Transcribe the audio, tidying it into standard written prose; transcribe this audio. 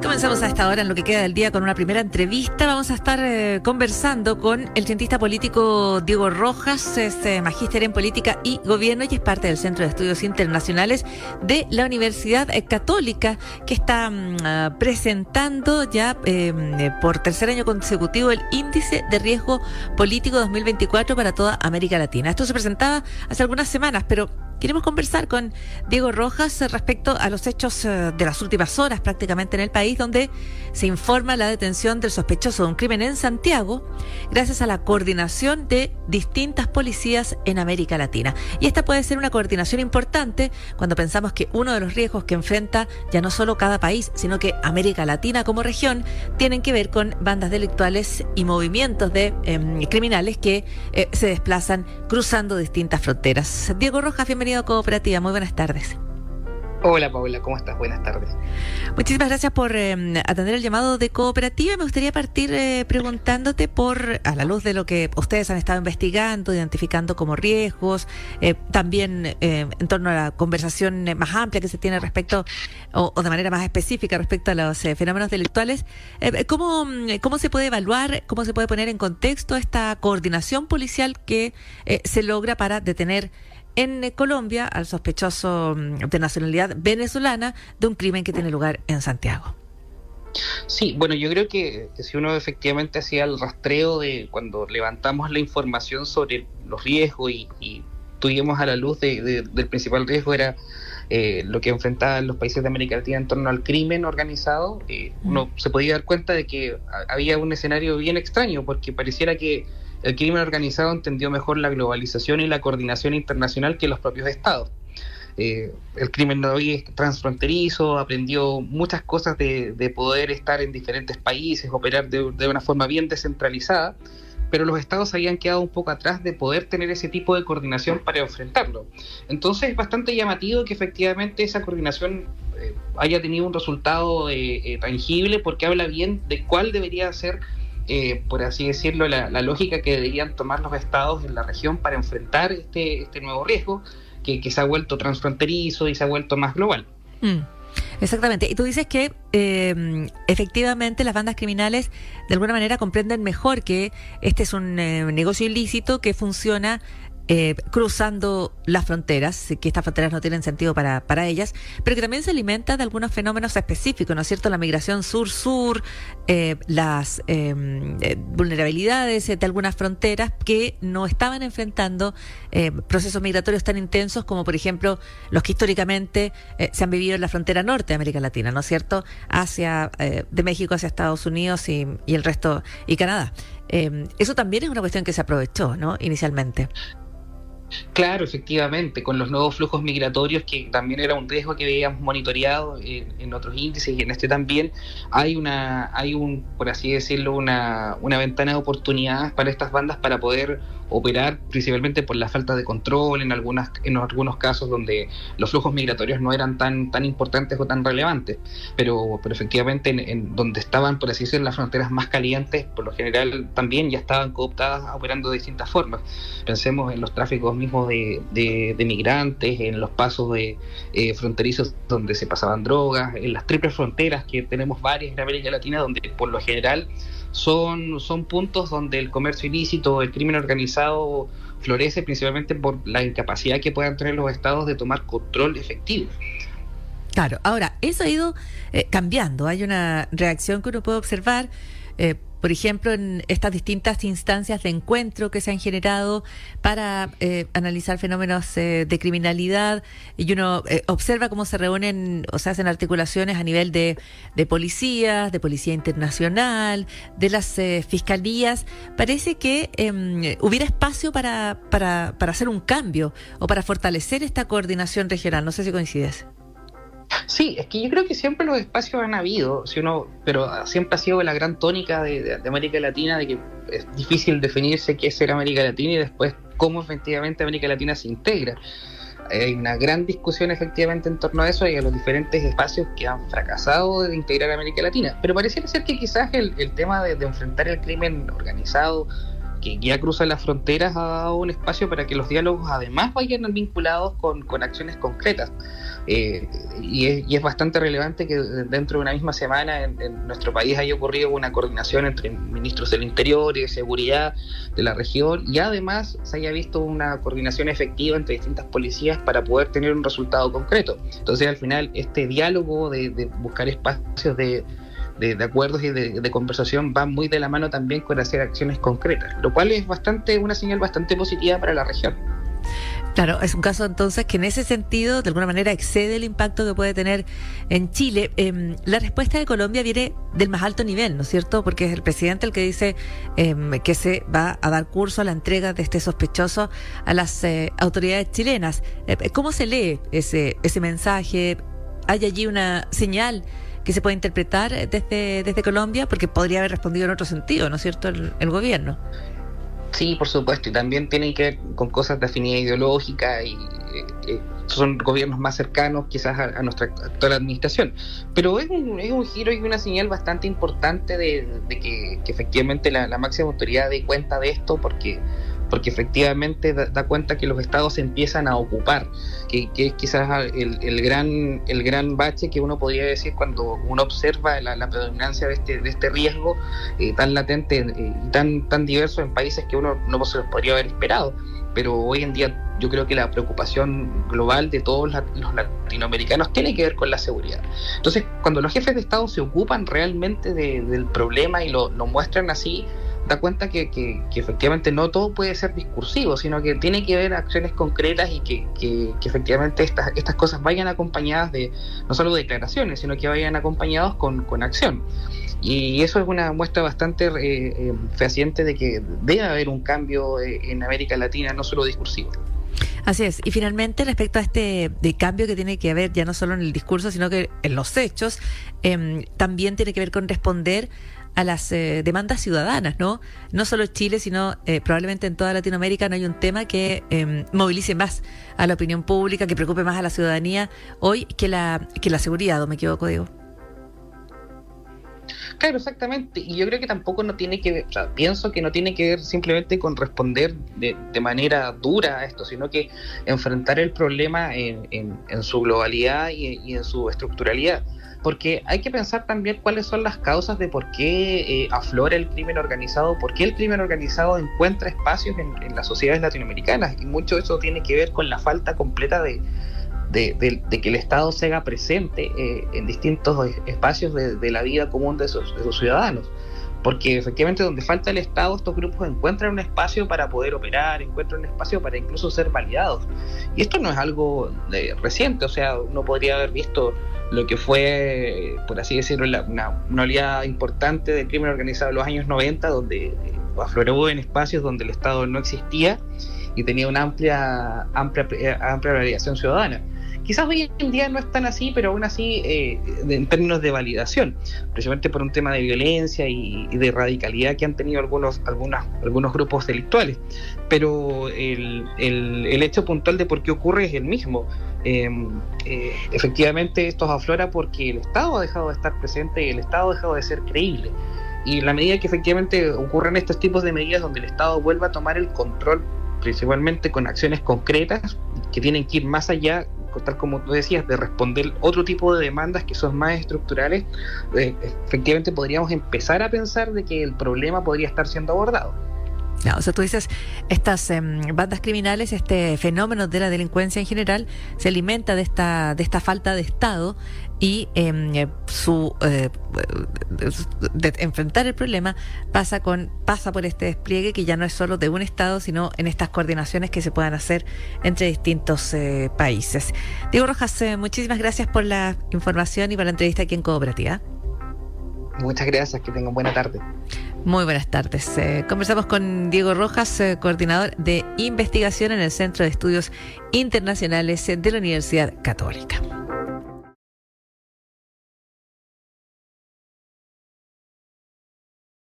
Comenzamos a esta hora en lo que queda del día con una primera entrevista. Vamos a estar conversando con el cientista político Diego Rojas, es magíster en política y gobierno y es parte del Centro de Estudios Internacionales de la Universidad Católica, que está presentando ya por tercer año consecutivo el Índice de Riesgo Político 2024 para toda América Latina. Esto se presentaba hace algunas semanas, pero queremos conversar con Diego Rojas respecto a los hechos de las últimas horas prácticamente en el país, donde se informa la detención del sospechoso de un crimen en Santiago gracias a la coordinación de distintas policías en América Latina. Y esta puede ser una coordinación importante cuando pensamos que uno de los riesgos que enfrenta ya no solo cada país, sino que América Latina como región tienen que ver con bandas delictuales y movimientos de criminales que se desplazan cruzando distintas fronteras. Diego Rojas, bienvenido a Cooperativa, muy buenas tardes. Hola Paula, ¿cómo estás? Buenas tardes. Muchísimas gracias por atender el llamado de Cooperativa. Me gustaría partir preguntándote a la luz de lo que ustedes han estado investigando, identificando como riesgos, también en torno a la conversación más amplia que se tiene respecto, o de manera más específica respecto a los fenómenos delictuales. ¿Cómo se puede evaluar, cómo se puede poner en contexto esta coordinación policial que se logra para detener en Colombia al sospechoso de nacionalidad venezolana de un crimen que tiene lugar en Santiago? Sí, bueno, yo creo que si uno efectivamente hacía el rastreo de cuando levantamos la información sobre los riesgos y tuvimos a la luz del principal riesgo era lo que enfrentaban los países de América Latina en torno al crimen organizado, uno se podía dar cuenta de que había un escenario bien extraño, porque pareciera que el crimen organizado entendió mejor la globalización y la coordinación internacional que los propios estados. El crimen de hoy es transfronterizo, aprendió muchas cosas de poder estar en diferentes países, operar de una forma bien descentralizada, pero los estados habían quedado un poco atrás de poder tener ese tipo de coordinación para enfrentarlo. Entonces es bastante llamativo que efectivamente esa coordinación haya tenido un resultado tangible, porque habla bien de cuál debería ser, por así decirlo, la lógica que deberían tomar los estados en la región para enfrentar este nuevo riesgo que se ha vuelto transfronterizo y se ha vuelto más global. Exactamente. Y tú dices que efectivamente las bandas criminales de alguna manera comprenden mejor que este es un negocio ilícito que funciona cruzando las fronteras, que estas fronteras no tienen sentido para ellas, pero que también se alimenta de algunos fenómenos específicos, ¿no es cierto? La migración sur-sur, las vulnerabilidades de algunas fronteras que no estaban enfrentando procesos migratorios tan intensos como, por ejemplo, los que históricamente se han vivido en la frontera norte de América Latina, ¿no es cierto? De México hacia Estados Unidos y el resto, y Canadá. Eso también es una cuestión que se aprovechó, ¿no? Inicialmente. Claro, efectivamente, con los nuevos flujos migratorios, que también era un riesgo que veíamos monitoreado en otros índices y en este también, hay por así decirlo, una ventana de oportunidades para estas bandas para poder operar, principalmente por la falta de control en algunos casos donde los flujos migratorios no eran tan importantes o tan relevantes, pero efectivamente en donde estaban, por así decirlo, las fronteras más calientes, por lo general también ya estaban cooptadas operando de distintas formas. Pensemos en los tráficos mismos de migrantes, en los pasos de fronterizos donde se pasaban drogas, en las triples fronteras que tenemos varias en América Latina, donde por lo general son puntos donde el comercio ilícito, el crimen organizado florece, principalmente por la incapacidad que puedan tener los estados de tomar control efectivo. Claro, ahora, eso ha ido cambiando. Hay una reacción que uno puede observar, por ejemplo, en estas distintas instancias de encuentro que se han generado para analizar fenómenos de criminalidad, y uno observa cómo se reúnen o se hacen articulaciones a nivel de policías, de policía internacional, de las fiscalías. Parece que hubiera espacio para hacer un cambio o para fortalecer esta coordinación regional. No sé si coincides. Sí, es que yo creo que siempre los espacios han habido, pero siempre ha sido la gran tónica de América Latina, de que es difícil definirse qué es ser América Latina y después cómo efectivamente América Latina se integra. Hay una gran discusión efectivamente en torno a eso y a los diferentes espacios que han fracasado de integrar a América Latina, pero pareciera ser que quizás el tema de enfrentar el crimen organizado, que ya cruza las fronteras, ha dado un espacio para que los diálogos además vayan vinculados con acciones concretas. Y es bastante relevante que dentro de una misma semana en nuestro país haya ocurrido una coordinación entre ministros del Interior y de Seguridad de la región, y además se haya visto una coordinación efectiva entre distintas policías para poder tener un resultado concreto. Entonces, al final, este diálogo de buscar espacios de acuerdos y de conversación va muy de la mano también con hacer acciones concretas, lo cual es una señal bastante positiva para la región. Claro, es un caso entonces que en ese sentido de alguna manera excede el impacto que puede tener en Chile. La respuesta de Colombia viene del más alto nivel, ¿no es cierto? Porque es el presidente el que dice que se va a dar curso a la entrega de este sospechoso a las autoridades chilenas. ¿Cómo se lee ese mensaje? ¿Hay allí una señal que se puede interpretar desde Colombia? Porque podría haber respondido en otro sentido, ¿no es cierto?, el gobierno. Sí, por supuesto, y también tienen que ver con cosas de afinidad ideológica y son gobiernos más cercanos quizás a nuestra actual administración. Pero es un giro y una señal bastante importante de que efectivamente la máxima autoridad dé cuenta de esto, porque efectivamente da cuenta que los estados se empiezan a ocupar, que es quizás el gran bache que uno podría decir cuando uno observa la predominancia de este riesgo tan latente y tan diverso en países que uno no se los podría haber esperado. Pero hoy en día yo creo que la preocupación global de todos los latinoamericanos tiene que ver con la seguridad. Entonces, cuando los jefes de Estado se ocupan realmente del problema y lo muestran así, da cuenta que efectivamente no todo puede ser discursivo, sino que tiene que haber acciones concretas y que efectivamente estas cosas vayan acompañadas de no solo de declaraciones, sino que vayan acompañados con acción. Y eso es una muestra bastante fehaciente de que debe haber un cambio en América Latina, no solo discursivo. Así es. Y finalmente, respecto a este cambio que tiene que haber ya no solo en el discurso, sino que en los hechos, también tiene que ver con responder a las demandas ciudadanas, ¿no? No solo en Chile, sino probablemente en toda Latinoamérica no hay un tema que movilice más a la opinión pública, que preocupe más a la ciudadanía hoy que la seguridad, ¿o me equivoco, Diego? Claro, exactamente, y yo creo que tampoco no tiene que ver, o sea, pienso que no tiene que ver simplemente con responder de manera dura a esto, sino que enfrentar el problema en su globalidad y en su estructuralidad, porque hay que pensar también cuáles son las causas de por qué aflora el crimen organizado, por qué el crimen organizado encuentra espacios en las sociedades latinoamericanas, y mucho de eso tiene que ver con la falta completa de que el Estado se haga presente en distintos espacios de la vida común de sus ciudadanos. Porque efectivamente donde falta el Estado, estos grupos encuentran un espacio para poder operar, encuentran un espacio para incluso ser validados. Y esto no es algo reciente, o sea, uno podría haber visto lo que fue, por así decirlo, una oleada importante del crimen organizado en los años 90, donde afloró en espacios donde el Estado no existía y tenía una amplia validación ciudadana. Quizás hoy en día no es tan así, pero aún así en términos de validación, precisamente por un tema de violencia y de radicalidad que han tenido algunos grupos delictuales. Pero el hecho puntual de por qué ocurre es el mismo. Efectivamente esto aflora porque el Estado ha dejado de estar presente y el Estado ha dejado de ser creíble. Y la medida que efectivamente ocurren estos tipos de medidas donde el Estado vuelva a tomar el control, principalmente con acciones concretas que tienen que ir más allá, tal como tú decías, de responder otro tipo de demandas que son más estructurales, efectivamente podríamos empezar a pensar de que el problema podría estar siendo abordado. No, o sea, tú dices, estas bandas criminales, este fenómeno de la delincuencia en general, se alimenta de esta falta de Estado y de enfrentar el problema pasa por este despliegue que ya no es solo de un Estado, sino en estas coordinaciones que se puedan hacer entre distintos países. Diego Rojas, muchísimas gracias por la información y por la entrevista aquí en Cooperativa. Muchas gracias, que tengan buena tarde. Muy buenas tardes. Conversamos con Diego Rojas, coordinador de investigación en el Centro de Estudios Internacionales de la Universidad Católica.